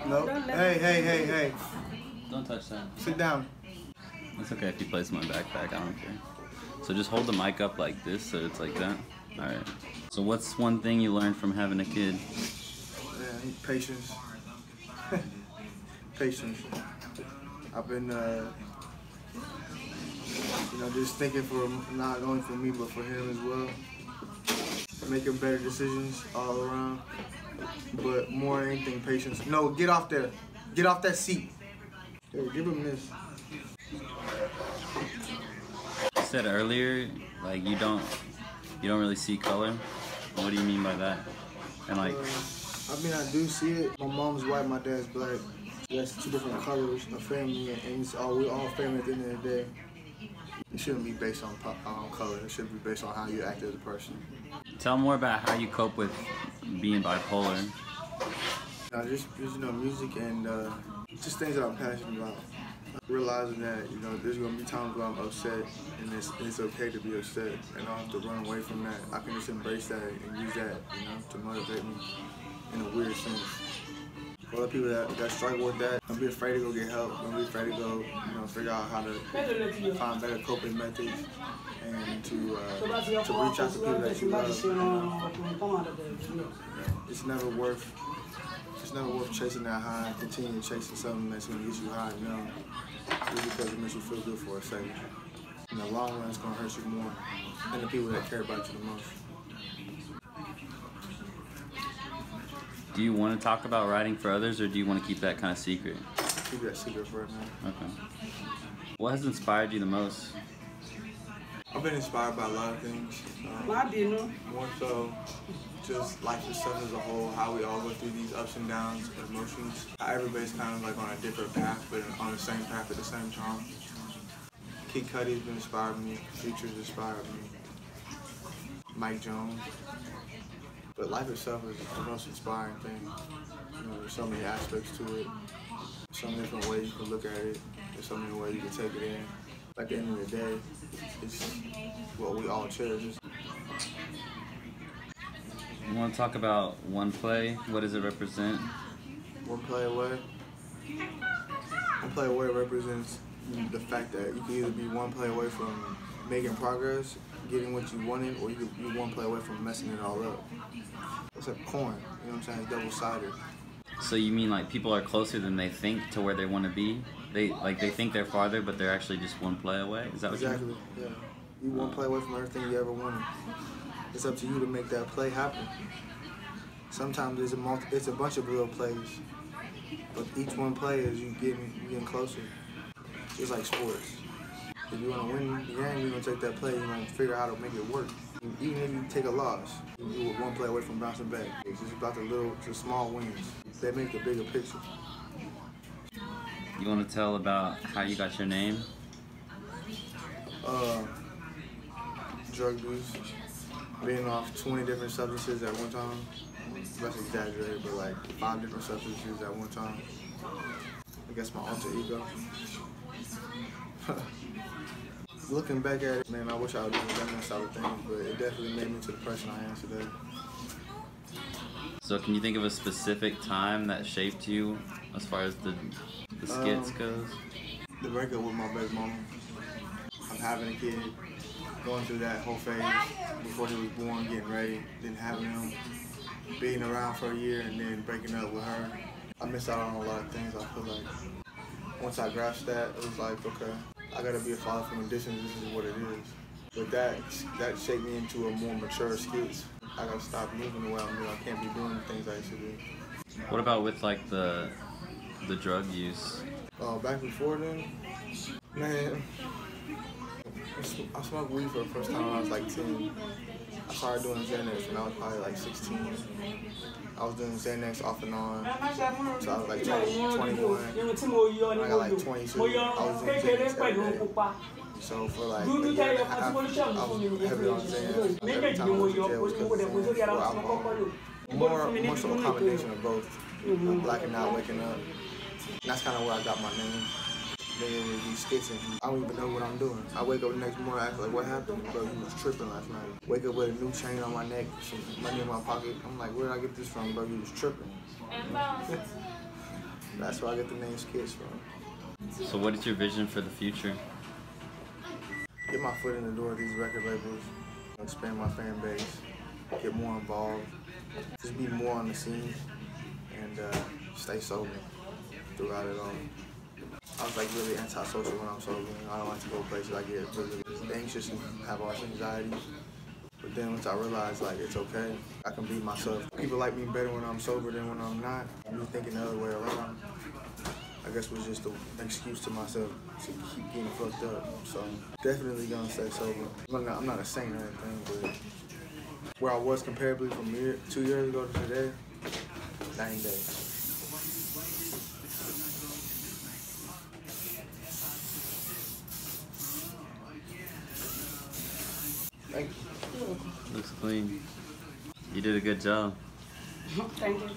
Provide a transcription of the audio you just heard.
No. Hey. Don't touch that. Sit down. It's okay if he plays in my backpack, I don't care. So just hold the mic up like this so it's like that. Alright. So what's one thing you learned from having a kid? Yeah, patience. Patience. I've been, just thinking for not only for me but for him as well. Making better decisions all around. But more than anything, patience. No, get off there. Get off that seat. Hey, give him this. You said earlier, like you don't really see color. What do you mean by that? And like, I do see it. My mom's white, my dad's black. That's two different colors of family, and it's we're all family at the end of the day. It shouldn't be based on color. It should be based on how you act as a person. Tell more about how you cope with being bipolar. Just music and just things that I'm passionate about. Realizing that there's gonna be times where I'm upset, and it's okay to be upset, and I don't have to run away from that. I can just embrace that and use that, to motivate me in a weird sense. For other people that struggle with that, don't be afraid to go get help. Don't be afraid to go, figure out how to find better coping methods and to reach out to people that you love. It's never worth chasing that high and continue chasing something that's gonna get you high, just because it makes you feel good for a second. In the long run, it's gonna hurt you more than the people that care about you the most. Do you want to talk about writing for others, or do you want to keep that kind of secret? Keep that secret for right now. Okay. What has inspired you the most? I've been inspired by a lot of things. More so just life itself as a whole, how we all go through these ups and downs and emotions. How everybody's kind of like on a different path, but on the same path at the same time. Kid Cudi's been inspiring me. Future's inspired me. Mike Jones. But life itself is the most inspiring thing. There's so many aspects to it. So many different ways you can look at it. There's so many ways you can take it in. At the end of the day, it's what we all cherish. You want to talk about 1Play? What does it represent? 1PLAYAWAY. 1PLAYAWAY represents the fact that you can either be one play away from making progress, getting what you wanted, or you could be one play away from messing it all up. It's a coin, you know what I'm saying? It's double-sided. So you mean like people are closer than they think to where they want to be? They think they're farther, but they're actually just one play away? Is that what you mean? Exactly, yeah. You one play away from everything you ever wanted. It's up to you to make that play happen. Sometimes it's a bunch of little plays, but each one play is you getting closer. Just like sports. If you want to win the game, you're going to take that play, you're going to figure out how to make it work. Even if you take a loss, you're one play away from bouncing back. It's just about the small wins. They make the bigger picture. You want to tell about how you got your name? Drug abuse. Being off 20 different substances at one time. That's exaggerated, but like 5 different substances at one time. I guess my alter ego. Looking back at it, man, I wish I would have done that sort of thing, but it definitely made me to the person I am today. So can you think of a specific time that shaped you as far as the Skitz goes? The breakup with my baby mama. I'm having a kid, going through that whole phase before he was born, getting ready, then having him, being around for a year and then breaking up with her. I missed out on a lot of things. I feel like once I grasped that, it was like, okay, I gotta be a father from a distance, this is what it is. But that shaped me into a more mature Skitz. I gotta stop moving the way I'm doing. I can't be doing the things I used to do. What about with like the drug use? Back before then, man, I smoked weed for the first time when I was like 10. I started doing Xanax when I was probably like 16. I was doing Xanax off and on, so I was like 21. When I got like 22, I was doing Xanax every day. So for like a year and a half, I was heavy on Xanax. Every time I went to jail was because of Xanax or alcohol. More so a combination of both. Blacking out, waking up. And that's kind of where I got my name. Then it would be Skitz. I don't even know what I'm doing. I wake up the next morning, I ask like, what happened? Bro, he was tripping last night. Wake up with a new chain on my neck, some money in my pocket. I'm like, where did I get this from, bro? He was tripping. That's where I get the name Skitz from. So what is your vision for the future? Get my foot in the door of these record labels, expand my fan base, get more involved, just be more on the scene, and stay sober throughout it all. I was like really antisocial when I'm sober. I don't like to go places. I get really anxious and have all this anxiety. But then once I realized like it's okay, I can be myself. People like me better when I'm sober than when I'm not. Me thinking the other way around, I guess was just an excuse to myself to keep getting fucked up. So definitely gonna stay sober. I'm not a saint or anything, but where I was comparably from 2 years ago to today, 9 days. Thank you. Looks clean. You did a good job. Thank you.